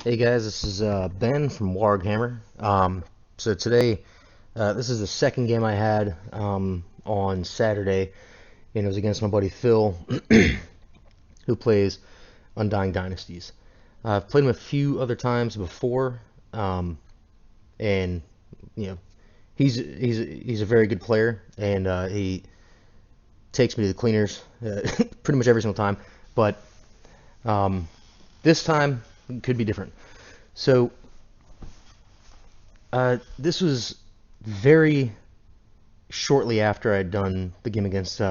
Hey guys, this is Ben from Warghammer. So today, this is the second game I had on Saturday, and it was against my buddy Phil, who plays Undying Dynasties. I've played him a few other times before, and you know, he's a very good player, and he takes me to the cleaners pretty much every single time. But this time it could be different. So this was very shortly after I'd done the game against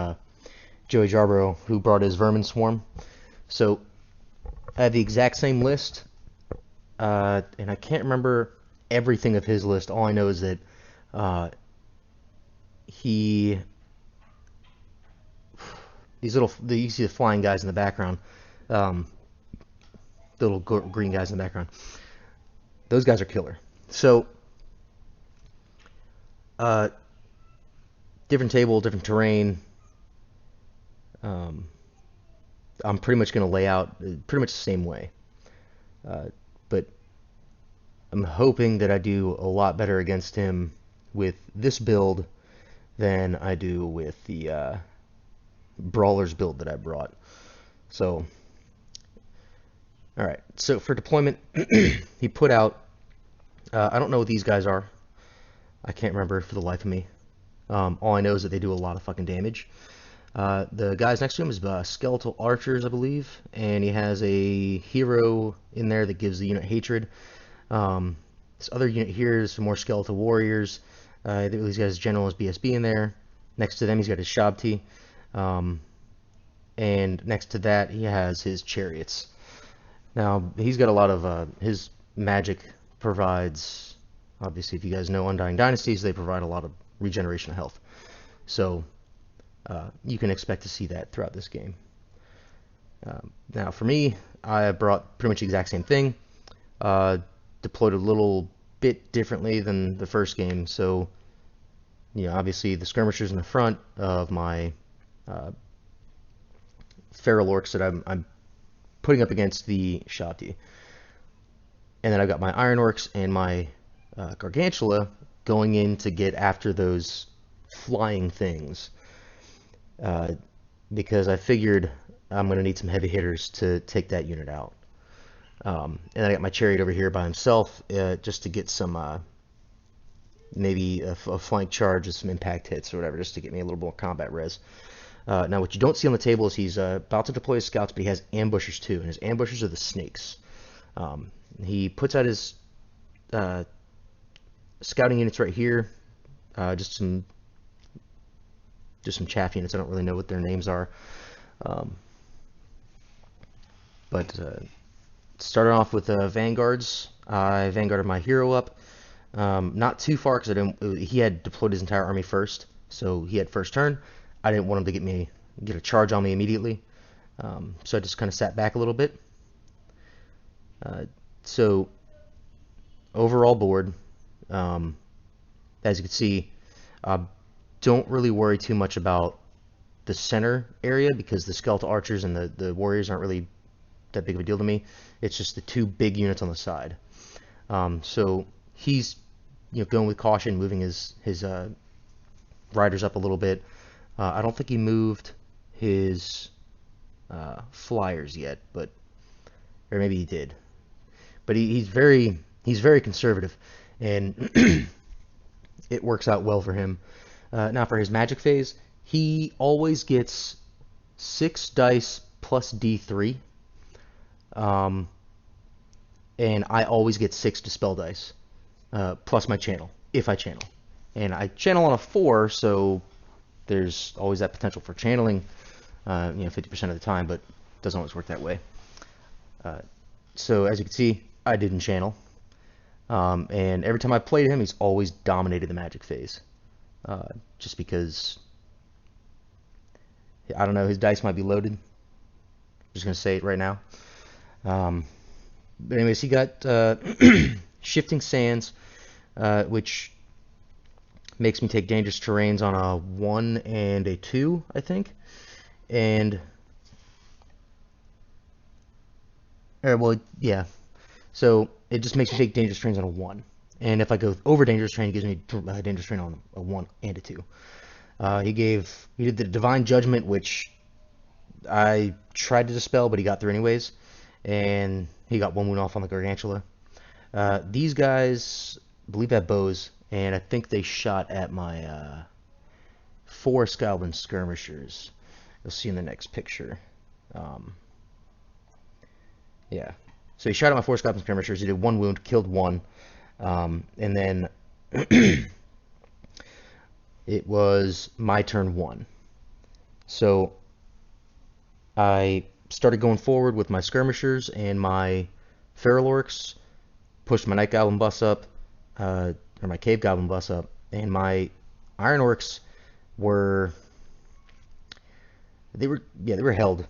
Joey Jarborough, who brought his Vermin Swarm. So I had the exact same list, and I can't remember everything of his list. All I know is that uh, he you see the flying guys in the background, um, the little green guys in the background. Those guys are killer. So uh, different table, different terrain. Um, I'm pretty much going to lay out pretty much the same way. But I'm hoping that I do a lot better against him with this build than I do with the Brawlers build that I brought. So, all right. So for deployment, he put out. I don't know what these guys are. I can't remember for the life of me. All I know is that they do a lot of fucking damage. The guys next to him is skeletal archers, I believe, and he has a hero in there that gives the unit hatred. This other unit here is some more skeletal warriors. He's got his general, his BSB in there. Next to them, he's got his Shabti. And next to that, he has his chariots. Now, he's got a lot of his magic provides, obviously, if you guys know Undying Dynasties, they provide a lot of regeneration of health. So you can expect to see that throughout this game. Now, for me, I brought pretty much the exact same thing. Deployed a little bit differently than the first game. So, obviously the skirmishers in the front of my feral orcs that I'm putting up against the Shati. And then I've got my iron orcs and my Gargantula going in to get after those flying things. Because I figured I'm going to need some heavy hitters to take that unit out. And I got my chariot over here by himself just to get some, maybe a flank charge with some impact hits or whatever, just to get me a little more combat res. Now, what you don't see on the table is he's about to deploy his scouts, but he has ambushers too, and his ambushers are the snakes. He puts out his scouting units right here, just some chaff units. I don't really know what their names are, but started off with vanguards. I vanguarded my hero up, not too far because he had deployed his entire army first, so he had first turn. I didn't want him to get a charge on me immediately, so I just kind of sat back a little bit. So overall board, as you can see, don't really worry too much about the center area because the skeletal archers and the warriors aren't really that big of a deal to me. It's just the two big units on the side. So he's going with caution, moving his riders up a little bit. I don't think he moved his flyers yet, or maybe he did. But he's very conservative, and it works out well for him. Now for his magic phase, he always gets 6 dice plus D3, and I always get 6 dispel dice plus my channel if I channel, and I channel on a 4, so there's always that potential for channeling, 50% of the time, but it doesn't always work that way. So as you can see, I didn't channel, and every time I played him, he's always dominated the magic phase, just because, I don't know, his dice might be loaded. I'm just going to say it right now. But anyways, he got Shifting Sands, which makes me take dangerous terrains on a 1 and a 2, I think. And, well, yeah. So it just makes me take dangerous trains on a 1. And if I go over dangerous train, it gives me dangerous train on a 1 and a 2. He did the divine judgment, which I tried to dispel, but he got through anyways. And he got 1 wound off on the Gargantula. These guys, I believe, have bows, and I think they shot at my 4 Scalbin skirmishers. You'll see in the next picture. Yeah. So he shot at my 4 Scalbin skirmishers. He did 1 wound, killed 1. And then it was my turn 1. So I started going forward with my skirmishers and my feral orcs, pushed my night goblin bus up, or my cave goblin bus up, and my iron orcs were held.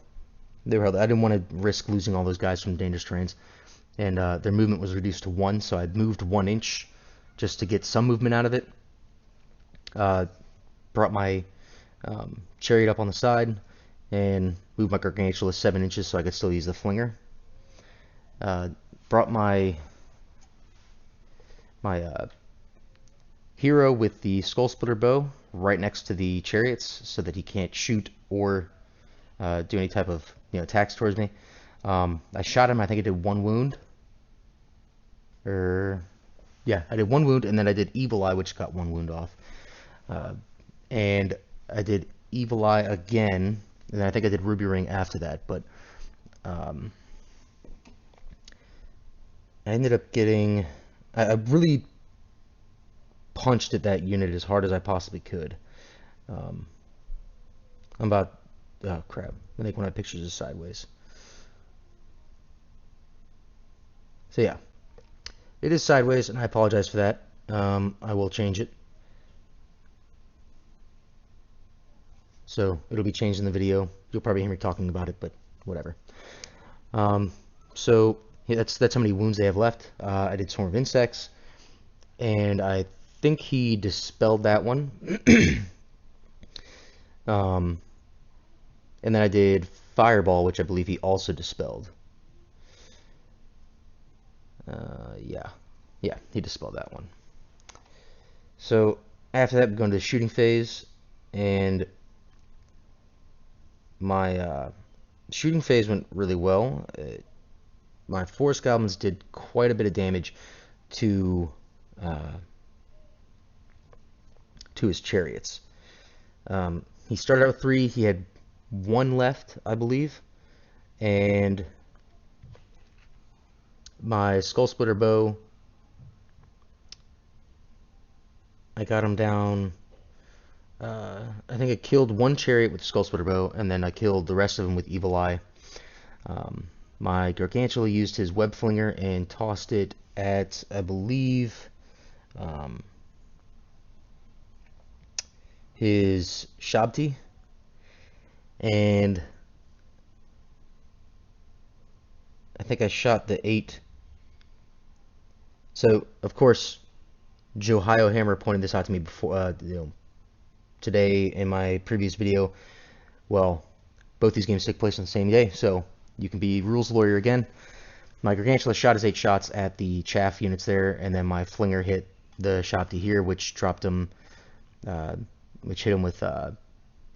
They were held. I didn't want to risk losing all those guys from dangerous terrains, and their movement was reduced to 1, so I moved 1 inch just to get some movement out of it. Brought my chariot up on the side and moved my Gargantula 7 inches so I could still use the flinger. Brought my hero with the skull splitter bow right next to the chariots so that he can't shoot or do any type of attacks towards me. I shot him. I think I did 1 wound. Yeah, I did 1 wound, and then I did Evil Eye, which got 1 wound off. And I did Evil Eye again, and then I think I did Ruby Ring after that. But I ended up getting... I really punched at that unit as hard as I possibly could. I'm about... Oh, crap. I think one of my pictures is sideways. So, yeah. It is sideways, and I apologize for that. I will change it. So, it'll be changed in the video. You'll probably hear me talking about it, but whatever. So, yeah, that's how many wounds they have left. I did Swarm of Insects, and I think he dispelled that one. And then I did Fireball, which I believe he also dispelled. Yeah, he dispelled that one. So after that, we go into the shooting phase, and my shooting phase went really well. My Forest Goblins did quite a bit of damage to his chariots. He started out with 3. He had 1 left, I believe, and my Skull Splitter bow, I got him down. I think I killed 1 chariot with the Skull Splitter bow, and then I killed the rest of them with Evil Eye. My Gargantula used his Web Flinger and tossed it at, I believe, his Shabti, and I think I shot the 8. So, of course, Johio Hammer pointed this out to me before, today in my previous video. Well, both these games took place on the same day, so you can be rules lawyer again. My Gargantula shot his 8 shots at the chaff units there, and then my Flinger hit the Shabti here, which dropped him, which hit him with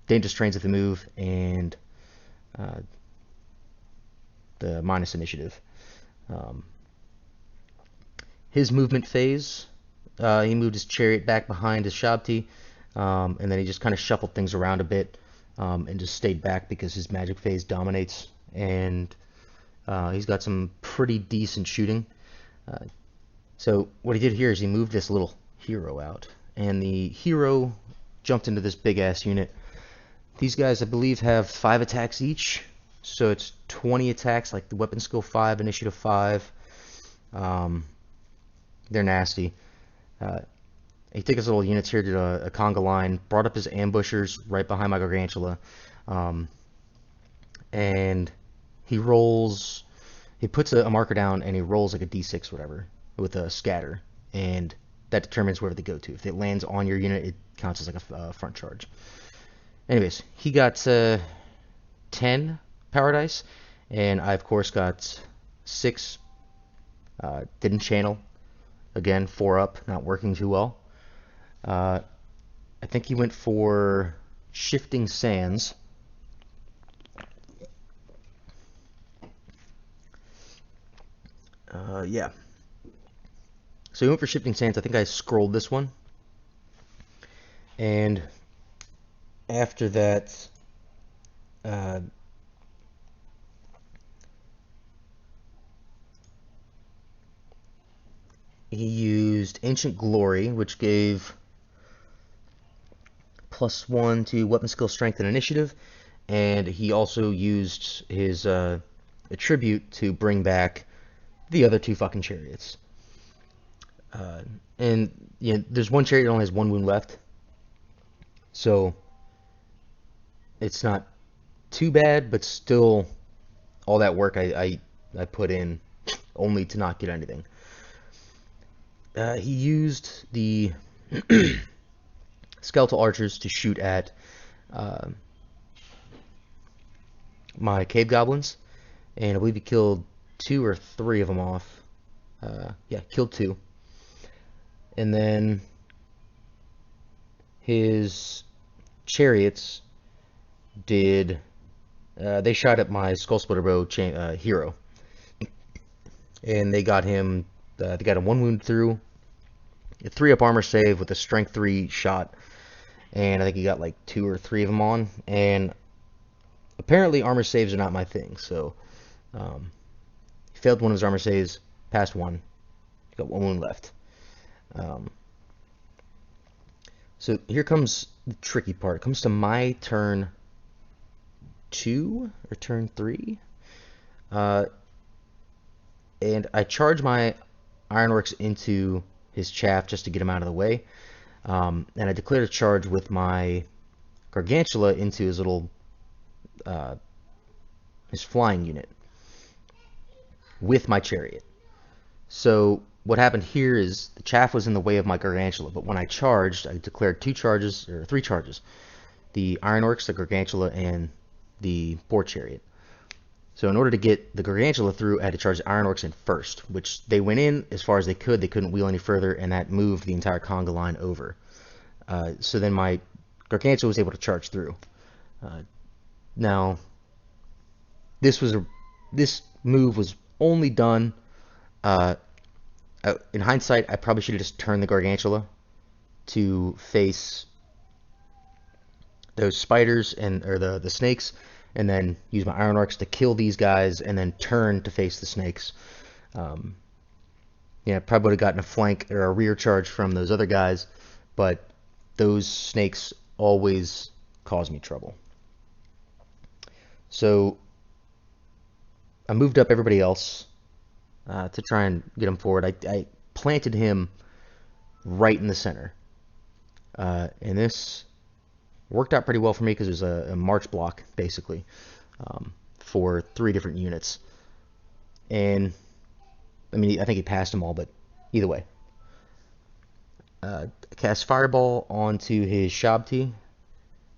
dangerous trains if they move, and the minus initiative. His movement phase, he moved his chariot back behind his Shabti, and then he just kind of shuffled things around a bit, and just stayed back because his magic phase dominates, and he's got some pretty decent shooting. So what he did here is he moved this little hero out, and the hero jumped into this big ass unit. These guys, I believe, have 5 attacks each, so it's 20 attacks, like the weapon skill 5, initiative 5. They're nasty. He took his little units here, did a conga line, brought up his ambushers right behind my Gargantula, and he puts a marker down and he rolls like a d6 or whatever with a scatter, and that determines where they go to. If it lands on your unit, it counts as like a front charge. Anyways, he got 10 power dice, and I of course got 6 Didn't channel. Again, 4 up, not working too well. I think he went for Shifting Sands. Yeah. So he went for Shifting Sands. I think I scrolled this one. And after that, he used Ancient Glory, which gave +1 to weapon skill, strength, and initiative. And he also used his attribute to bring back the other 2 fucking chariots. And you know, there's one chariot that only has 1 wound left, so it's not too bad, but still all that work I put in only to not get anything. He used the skeletal archers to shoot at my cave goblins, and I believe he killed 2 or 3 of them off. Yeah, killed 2. And then his chariots did, they shot at my Skull Splitter Bow hero, and they got him 1 wound through, a 3 up armor save with a strength 3 shot, and I think he got like 2 or 3 of them on. And apparently armor saves are not my thing, so he failed one of his armor saves, passed 1, he got 1 wound left. So here comes the tricky part. It comes to my turn 2 or turn 3, and I charge my Ironworks into his chaff just to get him out of the way, and I declared a charge with my Gargantula into his little his flying unit with my chariot. So what happened here is the chaff was in the way of my Gargantula, but when I charged, I declared 3 charges, the Ironworks, the Gargantula, and the Boar Chariot. So in order to get the Gargantula through, I had to charge the Ironworks in first, which they went in as far as they could. They couldn't wheel any further, and that moved the entire conga line over. So then my Gargantula was able to charge through. Now, this move was only done. In hindsight, I probably should have just turned the Gargantula to face those spiders or the snakes, and then use my Ironworks to kill these guys, and then turn to face the snakes. Yeah, probably would have gotten a flank or a rear charge from those other guys, but those snakes always cause me trouble. So I moved up everybody else to try and get him forward. I planted him right in the center, and this worked out pretty well for me because it was a march block basically for 3 different units. And I mean, I think he passed them all, but either way, cast Fireball onto his Shabti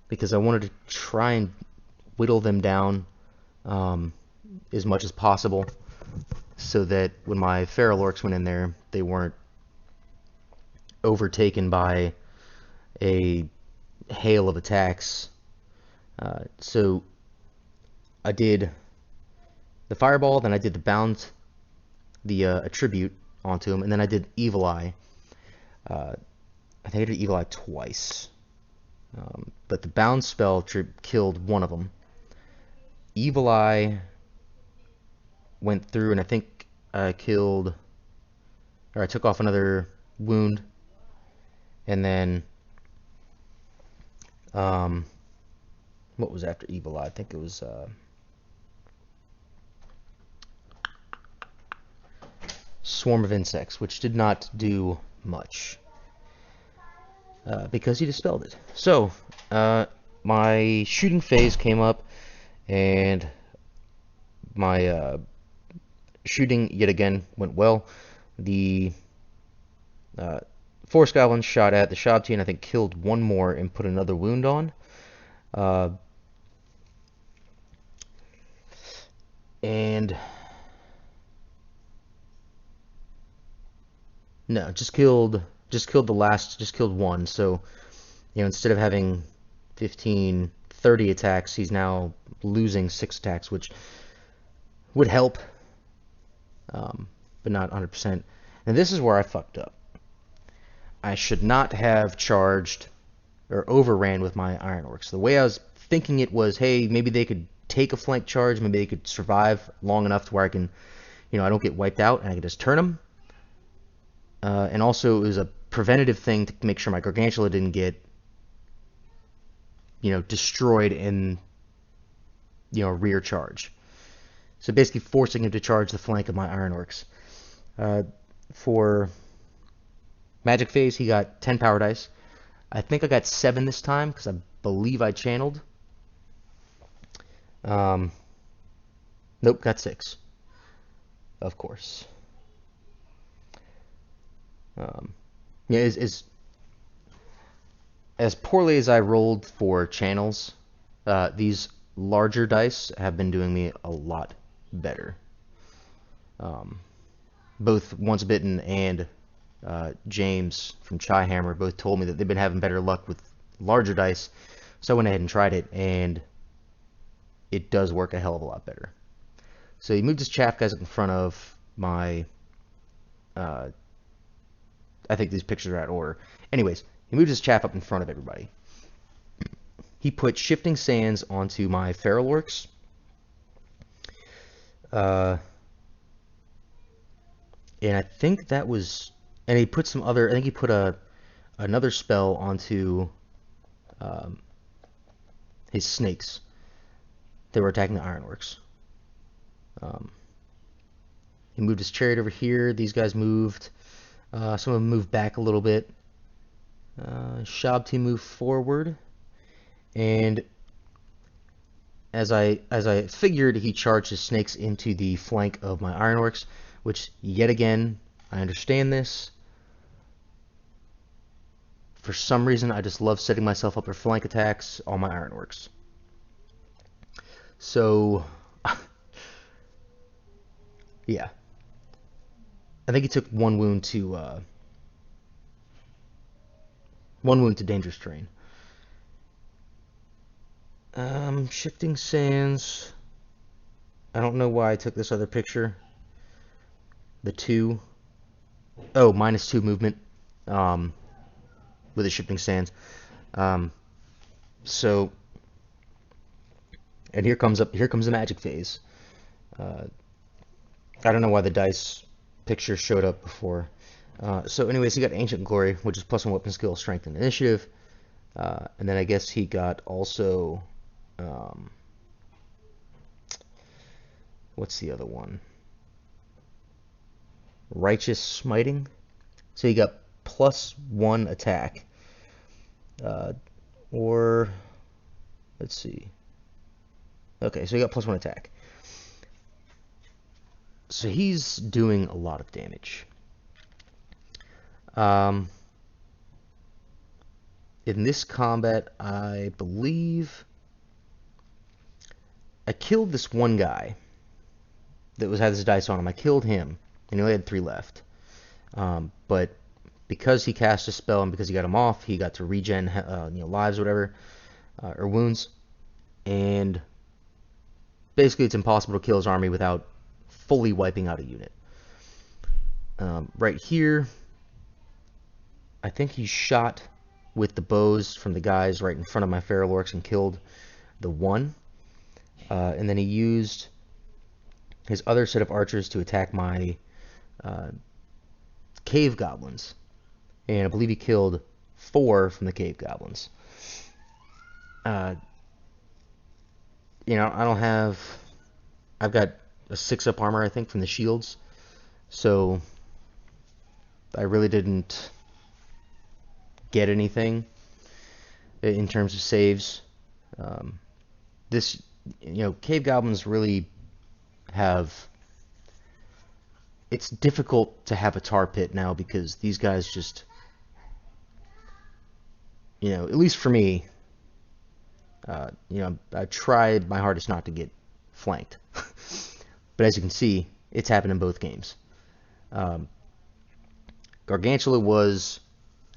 because I wanted to try and whittle them down as much as possible, so that when my Feral Orcs went in there, they weren't overtaken by a hail of attacks. So I did the Fireball, then I did the attribute onto him, and then I did Evil Eye. I think I did Evil Eye twice, but the Bound spell killed one of them. Evil Eye went through, and I think I took off another wound, and then what was after Evil Eye? I think it was Swarm of Insects, which did not do much because he dispelled it. So my shooting phase came up, and my shooting yet again went well. The Forest Goblin shot at the Shabti, and I think killed 1 more and put another wound on. And No, just killed one. So, instead of having 15, 30 attacks, he's now losing 6 attacks, which would help, but not 100%. And this is where I fucked up. I should not have charged or overran with my Ironworks. The way I was thinking it was, hey, maybe they could take a flank charge, maybe they could survive long enough to where I can, I don't get wiped out and I can just turn them. And also it was a preventative thing to make sure my Gargantula didn't get, destroyed in, rear charge. So basically forcing him to charge the flank of my Ironworks. For Magic Phase, he got 10 power dice. I think I got 7 this time because I believe I channeled. Nope, got 6. Of course. Yeah, as poorly as I rolled for channels, these larger dice have been doing me a lot better. Both Once Bitten and James from Chai Hammer both told me that they've been having better luck with larger dice, so I went ahead and tried it, and it does work a hell of a lot better. So he moved his chaff guys up in front of my, I think these pictures are out of order. Anyways, he moved his chaff up in front of everybody. He put Shifting Sands onto my Feral Orcs. And I think that was, and he put some other, I think he put another spell onto his snakes. They were attacking the Ironworks. He moved his chariot over here. These guys moved. Some of them moved back a little bit. Shabti moved forward. And as I figured, he charged his snakes into the flank of my Ironworks, which, yet again, I understand this. For some reason, I just love setting myself up for flank attacks on my Ironworks. So, yeah. I think he took one wound to dangerous terrain. Shifting Sands. I don't know why I took this other picture. The 2. Oh, -2 movement. With the Shifting Sands. So, and here comes the Magic Phase. I don't know why the dice picture showed up before. So anyways, he got Ancient Glory, which is +1 weapon skill, strength, and initiative. And then I guess he got also, what's the other one? Righteous Smiting. So he got +1 attack. Or, let's see. Okay, so he got +1 attack. So he's doing a lot of damage. In this combat, I believe I killed this one guy that had his dice on him. I killed him, and he only had 3 left. But because he cast a spell and because he got him off, he got to regen lives or whatever, or wounds. And basically, it's impossible to kill his army without fully wiping out a unit. Right here, I think he shot with the bows from the guys right in front of my Feral Orcs and killed the one. And then he used his other set of archers to attack my cave goblins. And I believe he killed 4 from the cave goblins. I don't have... I've got a 6-up armor, I think, from the shields. So I really didn't get anything in terms of saves. Cave goblins really have... It's difficult to have a tar pit now because these guys just... at least for me, I tried my hardest not to get flanked. But as you can see, it's happened in both games. Gargantula was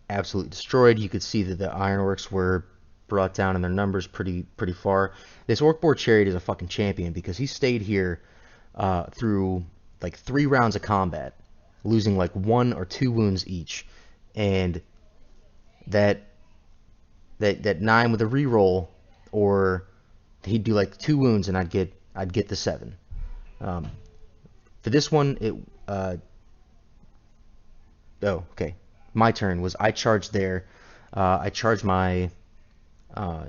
absolutely destroyed. You could see that the Ironworks were brought down in their numbers pretty far. This Orc-Boar Chariot is a fucking champion because he stayed here through like 3 rounds of combat, losing like 1 or 2 wounds each, and that 9 with a reroll, or he'd do like 2 wounds and I'd get the 7. For this one, okay. My turn was I charged there. I charged my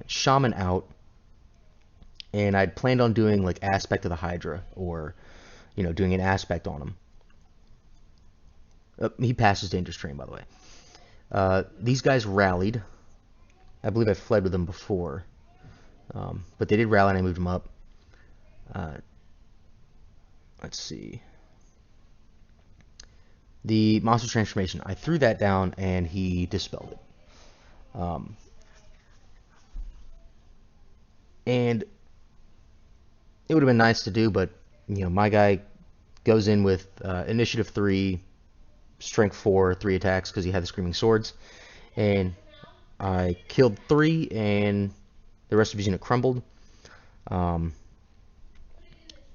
shaman out, and I'd planned on doing like aspect of the Hydra, or doing an aspect on him. He passes dangerous terrain, by the way. These guys rallied. I believe I fled with them before, but they did rally and I moved them up. Let's see. The monster transformation, I threw that down and he dispelled it. And it would have been nice to do, but my guy goes in with initiative 3, strength 4, 3 attacks because he had the screaming swords, and I killed 3 and the rest of his unit crumbled.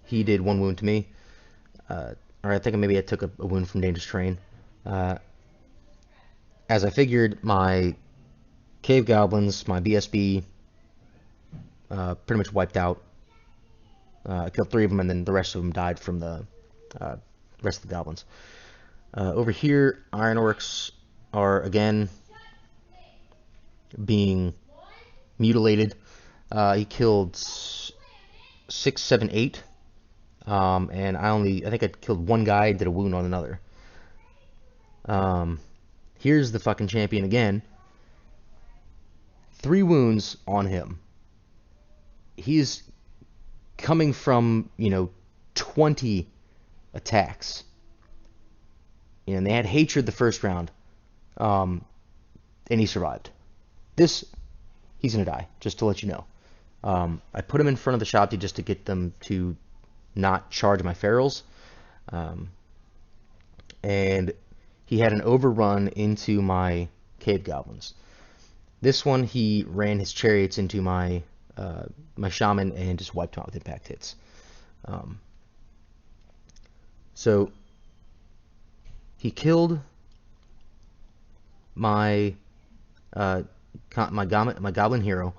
He did 1 wound to me. Or I think maybe I took a wound from dangerous terrain. As I figured, my cave goblins, my BSB, pretty much wiped out. I killed 3 of them, and then the rest of them died from the rest of the goblins. Over here, Ironworks are again being mutilated. He killed 6, 7, 8. And I think I killed 1 guy, did a wound on another. Here's the fucking champion again. 3 wounds on him. He's coming from, 20 attacks. And they had hatred the first round. And he survived. He's gonna die, just to let you know. I put him in front of the shop just to get them to not charge my ferals, and he had an overrun into my cave goblins. This one, he ran his chariots into my shaman and just wiped him out with impact hits. So he killed my goblin hero,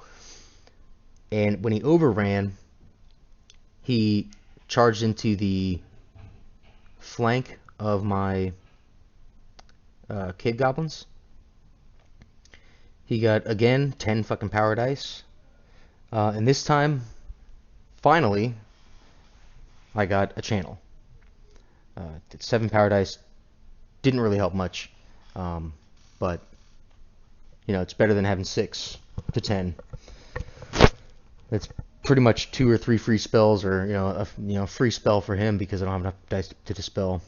and when he overran, he charged into the flank of my cave goblins. He got, again, 10 fucking power dice. And this time, finally, I got a channel. 7 power dice. Didn't really help much. But, it's better than having 6 to 10. It's pretty much 2 or 3 free spells, or a free spell for him because I don't have enough dice to dispel.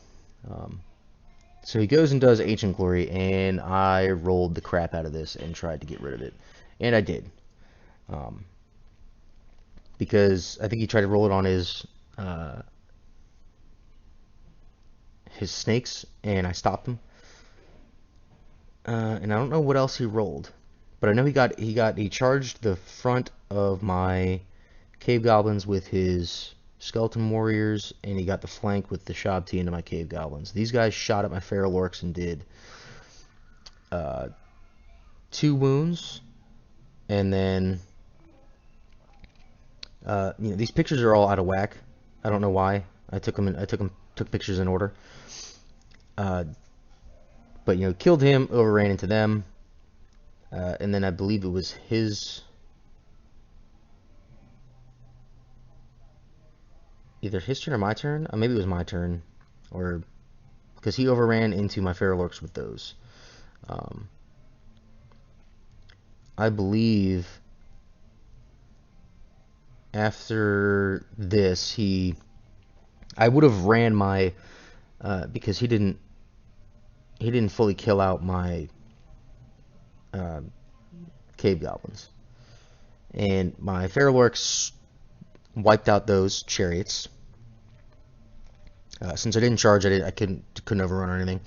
So he goes and does Ancient Glory, and I rolled the crap out of this and tried to get rid of it, and I did. Because I think he tried to roll it on his snakes, and I stopped him. And I don't know what else he rolled, but I know he charged the front of my cave goblins with his skeleton warriors, and he got the flank with the Shabti into my cave goblins. These guys shot at my feral orcs and did 2 wounds, and then these pictures are all out of whack. I don't know why. I took pictures in order. But killed him, overran into them, and then I believe it was his. Either his turn or my turn? Maybe it was my turn, or because he overran into my feral orcs with those. I believe after this, I would have ran my because he didn't fully kill out my cave goblins, and my feral orcs wiped out those chariots. Since I didn't charge, I couldn't overrun or anything.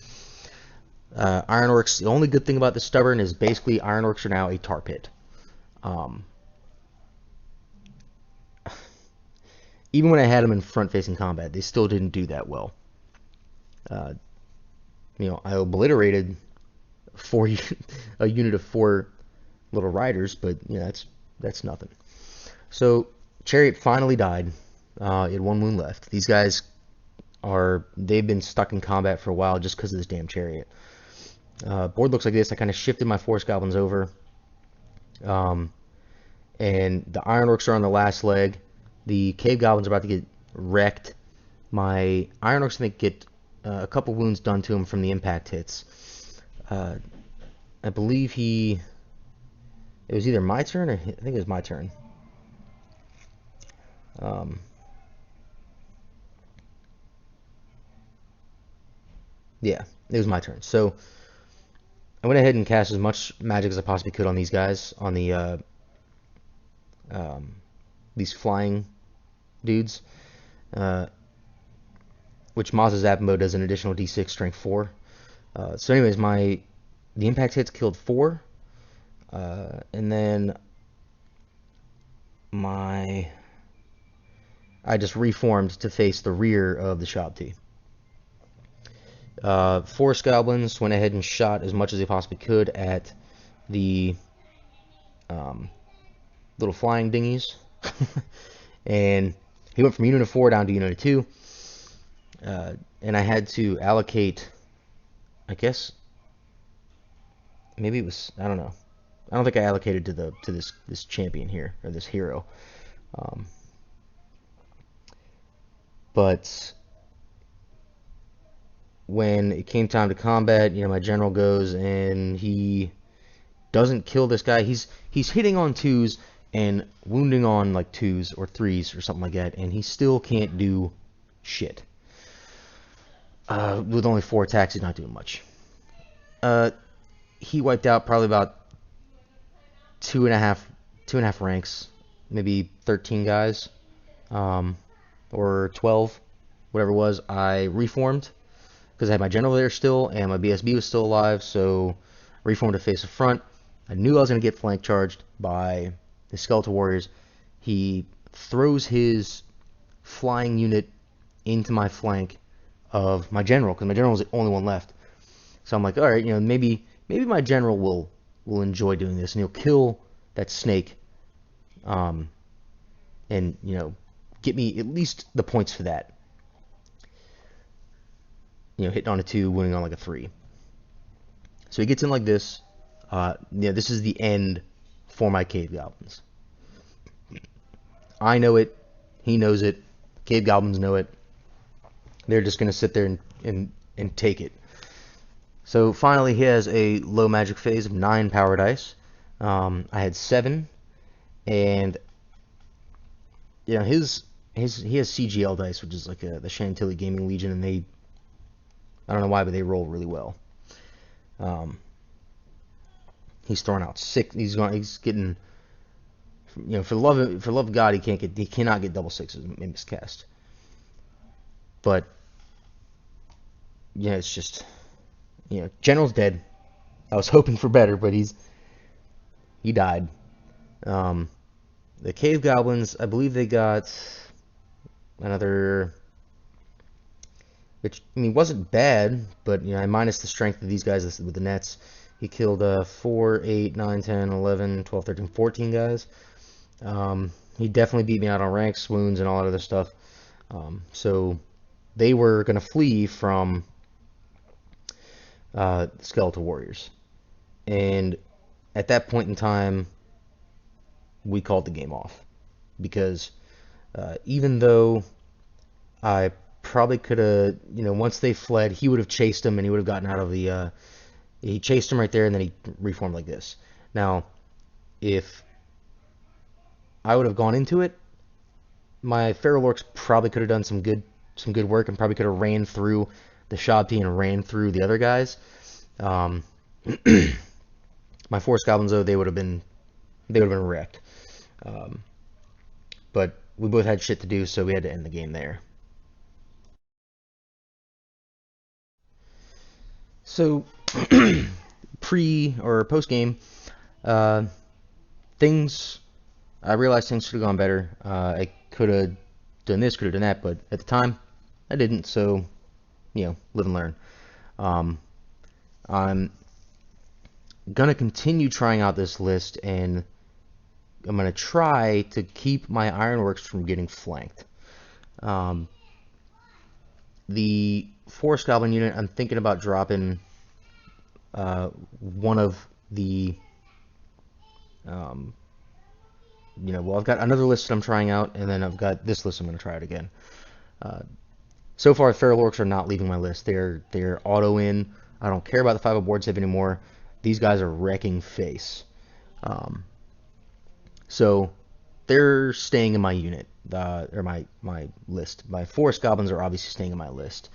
Iron Orcs, the only good thing about the Stubborn is basically Iron Orcs are now a tar pit. Um, even when I had them in front-facing combat, they still didn't do that well. I obliterated a unit of 4 little riders, but that's nothing. So Chariot finally died. It had 1 wound left. These guys they've been stuck in combat for a while just because of this damn Chariot. Board looks like this. I kind of shifted my Force Goblins over. And the Iron Orcs are on the last leg. The Cave Goblins are about to get wrecked. My Iron Orcs, I think, get a couple wounds done to him from the impact hits. I believe it was either my turn or I think it was my turn. Yeah, it was my turn. So I went ahead and cast as much magic as I possibly could on these guys, on the these flying dudes, which Maz's Zap mode does an additional D6 strength 4. So anyways, the impact hits killed 4, and then I just reformed to face the rear of the Shabti. Force Goblins went ahead and shot as much as they possibly could at the little flying dinghies. And he went from unit of 4 down to unit of 2. And I had to allocate, I guess, maybe it was, I don't know. I don't think I allocated to this champion here, or this hero. But when it came time to combat, my general goes and he doesn't kill this guy. He's hitting on 2s and wounding on like 2s or 3s or something like that, and he still can't do shit. With only 4 attacks, he's not doing much. He wiped out probably about 2.5 ranks, maybe 13 guys, or 12, whatever it was. I reformed because I had my general there still, and my BSB was still alive, so reformed to face the front. I knew I was going to get flank charged by the Skeletal Warriors. He throws his flying unit into my flank of my general, because my general was the only one left. So I'm like, all right, maybe my general will enjoy doing this, and he'll kill that snake, and get me at least the points for that. Hitting on a 2, winning on like a 3. So he gets in like this. This is the end for my Cave Goblins. I know it. He knows it. Cave Goblins know it. They're just going to sit there and take it. So finally, he has a low magic phase of 9 power dice. I had 7, and he has CGL dice, which is like the Chantilly Gaming Legion, and I don't know why, but they roll really well. He's throwing out 6. He's getting, for the love of God, he cannot get double 6s in miscast. But it's just, General's dead. I was hoping for better, but he died. The Cave Goblins, I believe they got another, which wasn't bad, but I minus the strength of these guys with the nets. He killed 4, 8, 9, 10, 11, 12, 13, 14 guys. He definitely beat me out on ranks, wounds, and all that other stuff. So they were going to flee from Skeletal Warriors. And at that point in time, we called the game off. Because even though I probably could have, once they fled, he would have chased them and he would have gotten out of the, he chased him right there and then he reformed like this. Now, if I would have gone into it, my Feral Orcs probably could have done some good work and probably could have ran through the Shabti and ran through the other guys. My Force Goblins, though, they would have been wrecked. But we both had shit to do, so we had to end the game there. So pre or post game, things I realized things could have gone better. I could have done this, could have done that, but at the time I didn't. So live and learn. I'm gonna continue trying out this list, and I'm gonna try to keep my ironworks from getting flanked. The Forest Goblin unit, I'm thinking about dropping one of the, well, I've got another list that I'm trying out, and then I've got this list I'm going to try it again. So far, Feral Orcs are not leaving my list. They're auto in. I don't care about the 5 board save anymore. These guys are wrecking face. So they're staying in my unit, or my list. My Forest Goblins are obviously staying in my list.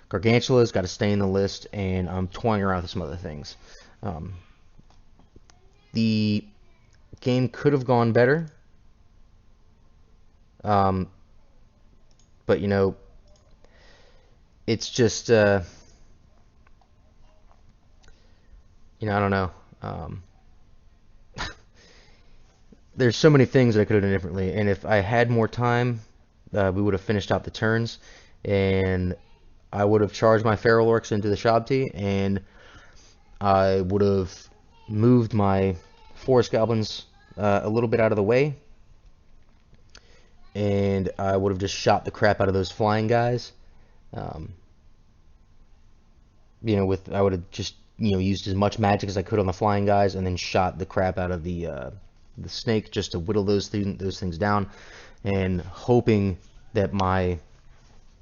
Gargantula's got to stay in the list, and I'm toying around with some other things. The game could have gone better, but it's just I don't know. There's so many things that I could have done differently, and if I had more time, we would have finished out the turns, and I would have charged my Feral Orcs into the Shabti, and I would have moved my Forest Goblins a little bit out of the way, and I would have just shot the crap out of those flying guys. I would have just used as much magic as I could on the flying guys, and then shot the crap out of the snake just to whittle those things down, and hoping that my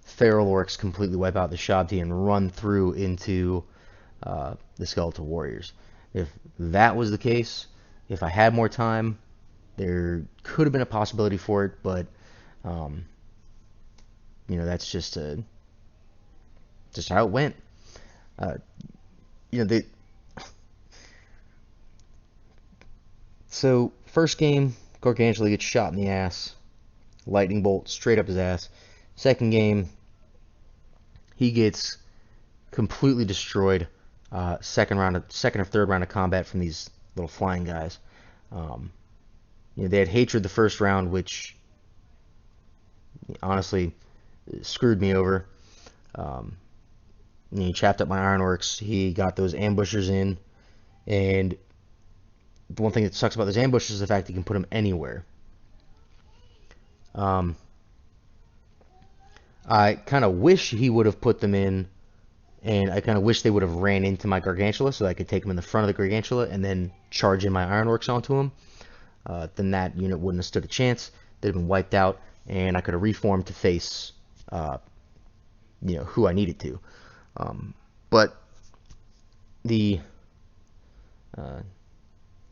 Feral Orcs completely wipe out the Shabti and run through into the Skeletal Warriors. If that was the case, if I had more time, there could have been a possibility for it, but that's just how it went. So first game, Gargantula gets shot in the ass, lightning bolt straight up his ass. Second game, he gets completely destroyed. Second or third round of combat from these little flying guys. They had hatred the first round, which honestly screwed me over. He chapped up my Ironworks. He got those ambushers in, and the one thing that sucks about those ambushers is the fact that you can put them anywhere. I kind of wish he would have put them in, and I kind of wish they would have ran into my Gargantula so that I could take them in the front of the Gargantula and then charge in my Ironworks onto him. Then that unit wouldn't have stood a chance. They'd have been wiped out, and I could have reformed to face, who I needed to. But the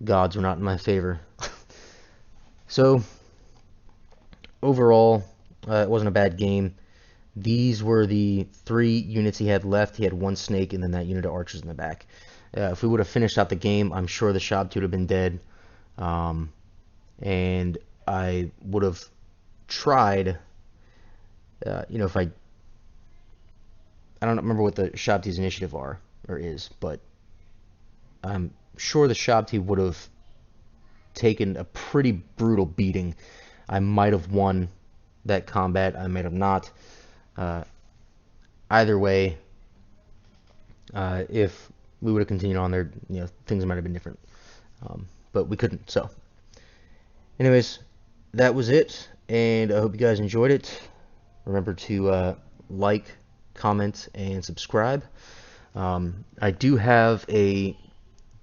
gods were not in my favor. So overall, it wasn't a bad game. These were the 3 units he had left. He had 1 snake and then that unit of archers in the back. If we would have finished out the game, I'm sure the Shabti would have been dead. And I would have tried, if I don't remember what the Shabti's initiative is, but I'm sure the Shabti would have taken a pretty brutal beating. I might have won that combat. I might have not. Either way, if we would have continued on there, things might have been different. But we couldn't. So, anyways, that was it, and I hope you guys enjoyed it. Remember to like, comment, and subscribe. I do have a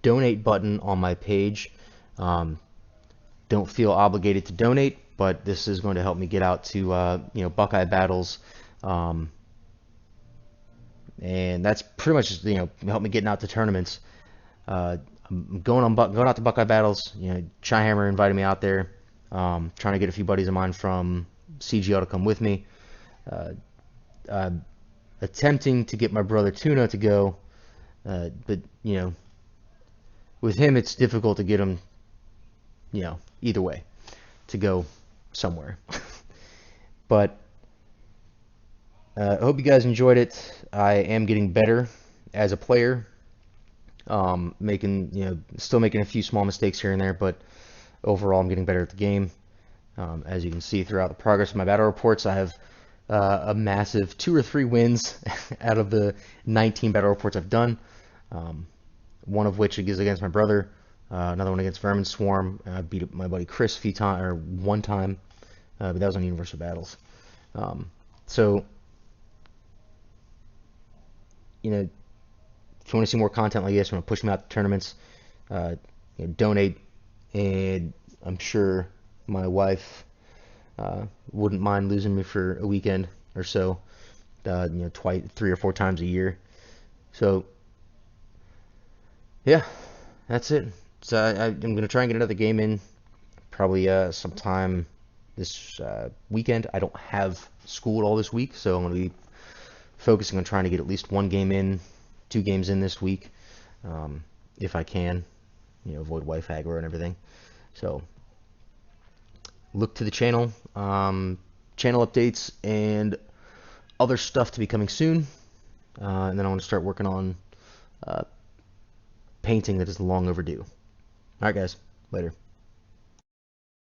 donate button on my page. Don't feel obligated to donate, but this is going to help me get out to Buckeye battles, and that's pretty much help me getting out to tournaments. I'm going out to Buckeye battles. Shyhammer invited me out there. Trying to get a few buddies of mine from CGL to come with me. Attempting to get my brother Tuna to go, but with him it's difficult to get him, either way, to go somewhere. But I hope you guys enjoyed it. I am getting better as a player. Making, still making a few small mistakes here and there, but overall I'm getting better at the game. As you can see throughout the progress of my battle reports, I have a massive 2 or 3 wins out of the 19 battle reports I've done. One of which is against my brother, another one against Vermin Swarm. I beat my buddy Chris a few times, or one time, but that was on Universal Battles. So, if you want to see more content like this, want to push me out to tournaments, donate, and I'm sure my wife wouldn't mind losing me for a weekend or so, twice, 3 or 4 times a year. So, yeah, that's it. So I'm gonna try and get another game in, probably sometime this weekend. I don't have school at all this week, so I'm gonna be focusing on trying to get at least 1 game in, 2 games in this week, if I can. Avoid wife aggro and everything. So look to the channel, channel updates, and other stuff to be coming soon. And then I want to start working on painting that is long overdue. Alright guys, later.